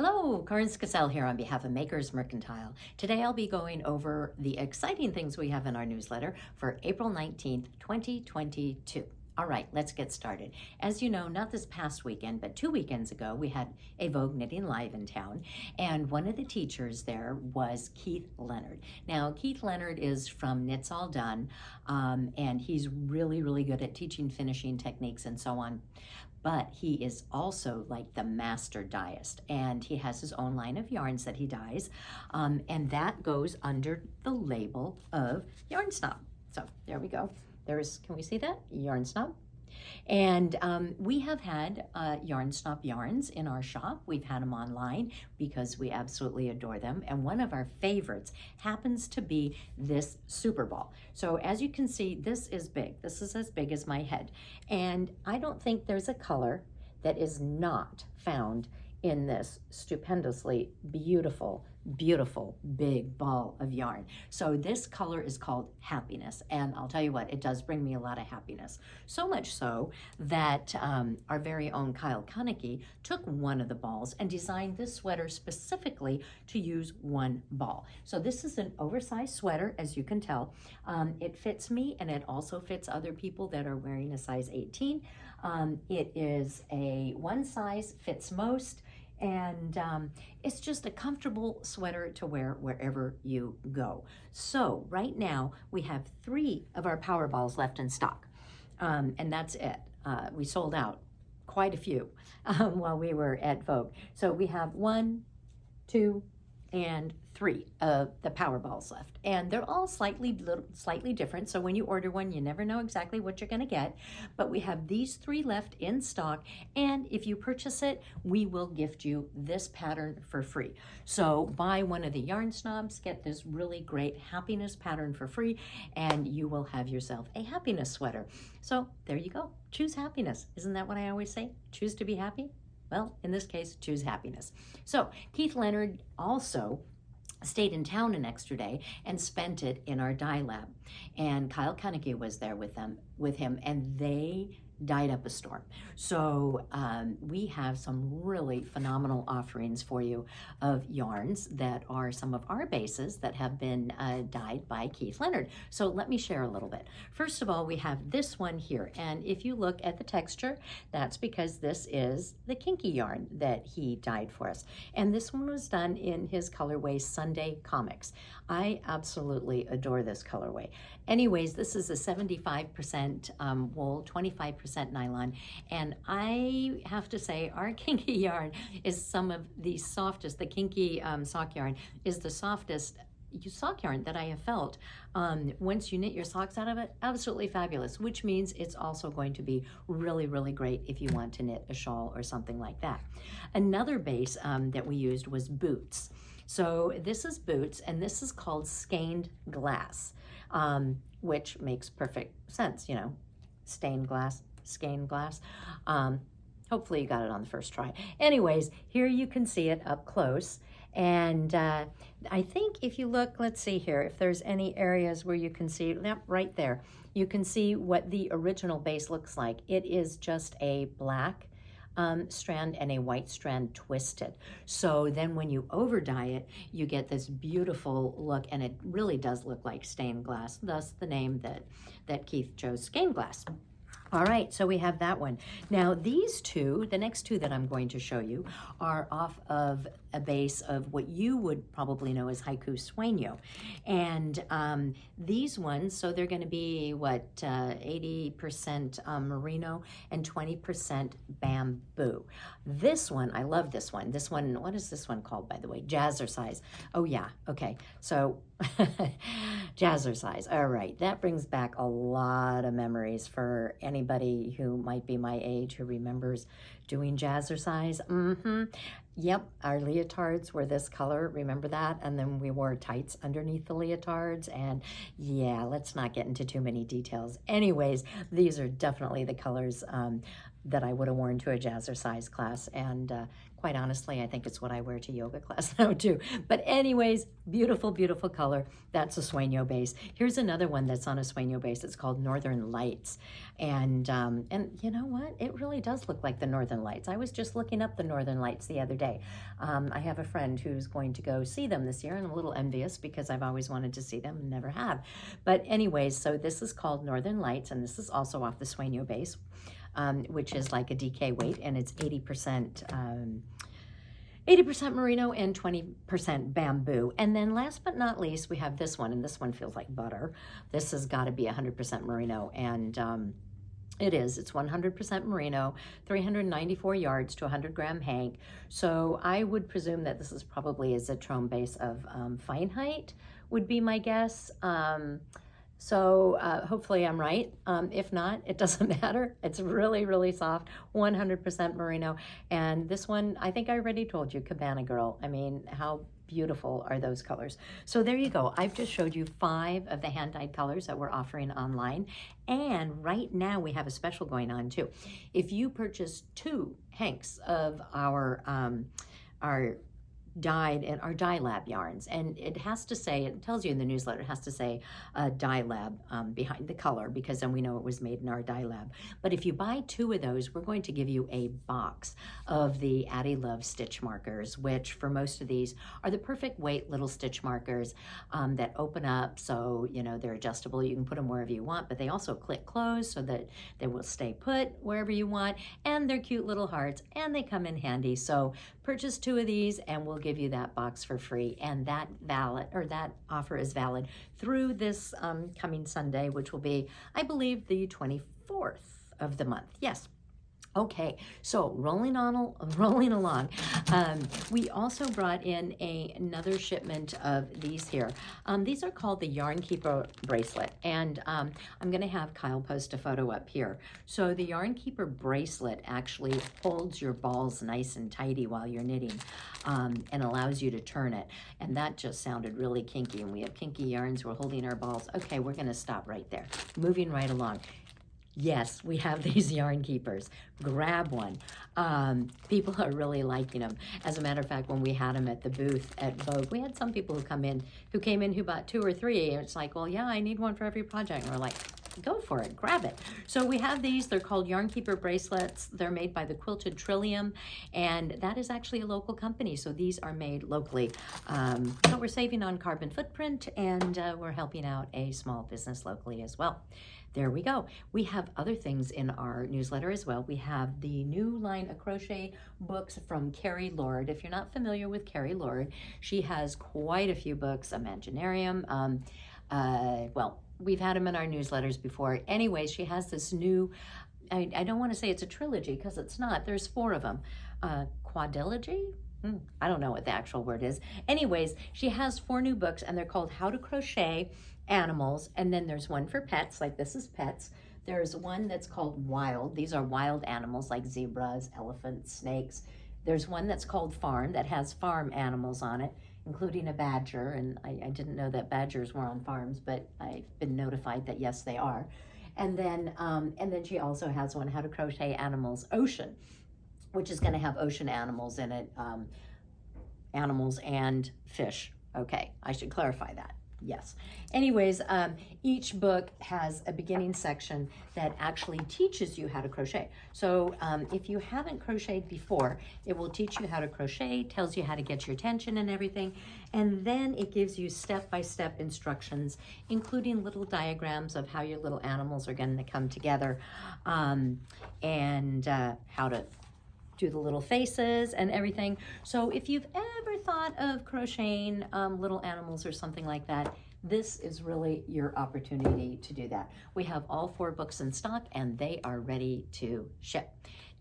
Hello, 𝗪𝗁𝘁 here on behalf of Makers Mercantile. Today I'll be going over the exciting things we have in our newsletter for April 19th, 2022. All right, let's get started. As you know, not this past weekend, but 2 weekends ago, we had a Vogue Knitting Live in town, and one of the teachers there was Keith Leonard. Now, Keith Leonard is from Knits All Done, and he's really good at teaching finishing techniques and so on. But he is also like the master dyist, and he has his own line of yarns that he dyes, and that goes under the label of Yarn Snob. So there we go. Can we see that? Yarn Snob. And we have had Yarn Snob yarns in our shop. We've had them online because we absolutely adore them. And one of our favorites happens to be this Super Ball. So as you can see, this is big. This is as big as my head. And I don't think there's a color that is not found in this stupendously beautiful big ball of yarn. So this color is called Happiness, and I'll tell you what, it does bring me a lot of happiness. So much so that our very own Kyle Koennecke took one of the balls and designed this sweater specifically to use one ball. So this is an oversized sweater, as you can tell. It fits me, and it also fits other people that are wearing a size 18. It is a one size fits most, and it's just a comfortable sweater to wear wherever you go. So right now we have 3 of our power balls left in stock, and that's it. We sold out quite a few while we were at Vogue. So we have 1, 2, and 3 of the power balls left, and they're all slightly different, so when you order one you never know exactly what you're going to get, but we have these 3 left in stock, and if you purchase it we will gift you this pattern for free. So buy one of the Yarn Snobs, get this really great happiness pattern for free, and you will have yourself a happiness sweater. So there you go, choose happiness. Isn't that what I always say? Choose to be happy. Well, in this case, choose happiness. So Keith Leonard also stayed in town an extra day and spent it in our dye lab. And Kyle Koennecke was there with him, and they dyed up a storm. So we have some really phenomenal offerings for you of yarns that are some of our bases that have been dyed by Keith Leonard. So let me share a little bit. First of all, we have this one here, and if you look at the texture, that's because this is the Kinky Yarn that he dyed for us. And this one was done in his colorway Sunday Comics. I absolutely adore this colorway. Anyways, this is a 75% wool, 25% nylon, and I have to say our Kinky yarn is some of the softest. The Kinky sock yarn is the softest sock yarn that I have felt. Once you knit your socks out of it, absolutely fabulous, which means it's also going to be really great if you want to knit a shawl or something like that. Another base that we used was Boots. So this is Boots, and this is called Stained Glass, which makes perfect sense, you know, stained glass, skein glass. Hopefully you got it on the first try. Anyways, here you can see it up close. And I think if you look, let's see here, if there's any areas where you can see, yep, right there, you can see what the original base looks like. It is just a black strand and a white strand twisted. So then when you over dye it, you get this beautiful look, and it really does look like stained glass, thus the name that Keith chose, Stained Glass. All right, so we have that one. Now these 2, the next 2 that I'm going to show you, are off of a base of what you would probably know as 𝗪𝗂. And these ones, so they're going to be what, 80% merino and 20% bamboo. This one, I love this one. This one, what is this one called, by the way? Jazzercise. Oh yeah, okay. So Jazzercise. All right, that brings back a lot of memories for anybody who might be my age who remembers doing Jazzercise. Yep, our leotards were this color, remember that? And then we wore tights underneath the leotards, and yeah, let's not get into too many details. Anyways, these are definitely the colors that I would have worn to a Jazzercise class, and Quite honestly, I think it's what I wear to yoga class now too. But anyways, beautiful, beautiful color. That's a sueno base. Here's another one that's on a sueno base. It's called Northern Lights. And you know what? It really does look like the Northern Lights. I was just looking up the Northern Lights the other day. I have a friend who's going to go see them this year, and I'm a little envious because I've always wanted to see them and never have. But anyways, so this is called Northern Lights, and this is also off the sueno base. Which is like a DK weight, and it's 80% merino and 20% bamboo. And then last but not least, we have this one, and this one feels like butter. This has got to be 100% merino, and it is. It's 100% merino, 394 yards to 100 gram hank. So I would presume that this is probably a 𝗁𝗏 base of fine height, would be my guess. So hopefully I'm right. If not, it doesn't matter. It's really, really soft, 100% merino. And this one, I think I already told you, Cabana Girl. I mean, how beautiful are those colors? So there you go. I've just showed you 5 of the hand-dyed colors that we're offering online. And right now we have a special going on too. If you purchase 2 hanks of our dyed and our 𝗪𝗪𝗏 yarns, and it has to say, it tells you in the newsletter, it has to say 𝗪𝗪𝗏 behind the color, because then we know it was made in our 𝗪𝗪𝗏. But if you buy 2 of those, we're going to give you a box of the addiLove stitch markers, which for most of these are the perfect weight little stitch markers that open up, so you know they're adjustable. You can put them wherever you want, but they also click close so that they will stay put wherever you want, and they're cute little hearts, and they come in handy. So purchase 2 of these and we'll give you that box for free, and that offer is valid through this coming Sunday, which will be, I believe, the 24th of the month. Yes. Okay, so rolling along, we also brought in another shipment of these here. These are called the Yarn Keeper bracelet, and I'm going to have Kyle post a photo up here. So the Yarn Keeper bracelet actually holds your balls nice and tidy while you're knitting, and allows you to turn it. And that just sounded really kinky, and we have kinky yarns. We're holding our balls. Okay, we're going to stop right there. Moving right along. Yes, we have these yarn keepers. Grab one. People are really liking them. As a matter of fact, when we had them at the booth at Vogue, we had some people who came in who bought 2 or 3. And it's like, well, yeah, I need one for every project. And we're like, go for it, grab it. So we have these. They're called Yarn Keeper bracelets. They're made by the Quilted Trillium, and that is actually a local company. So these are made locally. So we're saving on carbon footprint, and we're helping out a small business locally as well. There we go. We have other things in our newsletter as well. We have the new line of crochet books from Kerry Lord. If you're not familiar with Kerry Lord, she has quite a few books, Imaginarium. Well, we've had them in our newsletters before. Anyway, she has this new, I don't want to say it's a trilogy because it's not. There's 4 of them. Quadrilogy? I don't know what the actual word is. Anyways, she has 4 new books, and they're called How to Crochet Animals, and then there's one for pets, like this is pets. There's one that's called Wild. These are wild animals like zebras, elephants, snakes. There's one that's called Farm that has farm animals on it, including a badger, and I didn't know that badgers were on farms, but I've been notified that yes, they are. And then she also has one, How to Crochet Animals Ocean, which is going to have ocean animals in it, animals and fish. Okay, I should clarify that. Yes. Anyways, each book has a beginning section that actually teaches you how to crochet. So if you haven't crocheted before, it will teach you how to crochet, tells you how to get your tension and everything, and then it gives you step-by-step instructions, including little diagrams of how your little animals are going to come together, and how to do the little faces and everything. So if you've ever thought of crocheting little animals or something like that, this is really your opportunity to do that. We have all 4 books in stock, and they are ready to ship.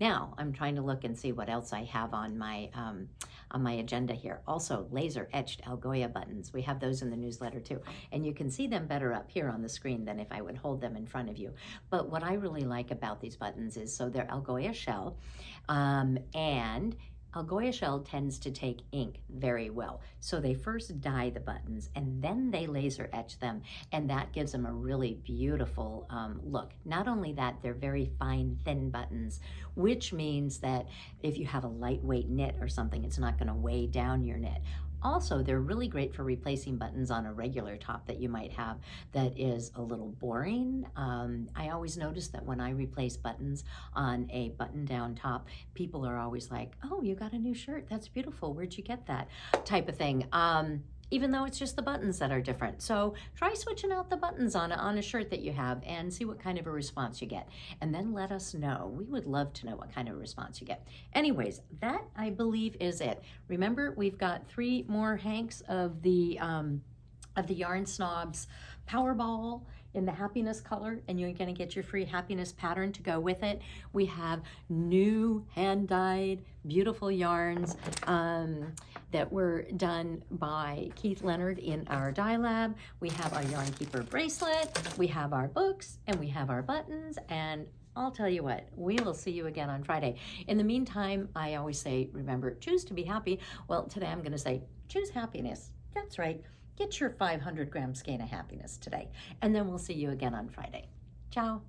Now, I'm trying to look and see what else I have on my agenda here. Also, laser etched Agoya buttons. We have those in the newsletter too. And you can see them better up here on the screen than if I would hold them in front of you. But what I really like about these buttons is, so they're Agoya Shell, and Agoya Shell tends to take ink very well. So they first dye the buttons and then they laser etch them, and that gives them a really beautiful look. Not only that, they're very fine, thin buttons, which means that if you have a lightweight knit or something, it's not going to weigh down your knit. Also, they're really great for replacing buttons on a regular top that you might have that is a little boring. I always notice that when I replace buttons on a button-down top, people are always like, oh, you got a new shirt, that's beautiful, where'd you get that, type of thing. Even though it's just the buttons that are different. So try switching out the buttons on a shirt that you have and see what kind of a response you get. And then let us know. We would love to know what kind of a response you get. Anyways, that I believe is it. Remember, we've got 3 more hanks of the Yarn Snobs Power Ball in the happiness color, and you're going to get your free happiness pattern to go with it. We have new hand-dyed beautiful yarns that were done by Keith Leonard in our dye lab. We have our Yarn Keeper bracelet, we have our books, and we have our buttons, and I'll tell you what, we will see you again on Friday. In the meantime, I always say, remember, choose to be happy. Well, today I'm going to say, choose happiness. That's right. Get your 500-gram skein of happiness today, and then we'll see you again on Friday. Ciao.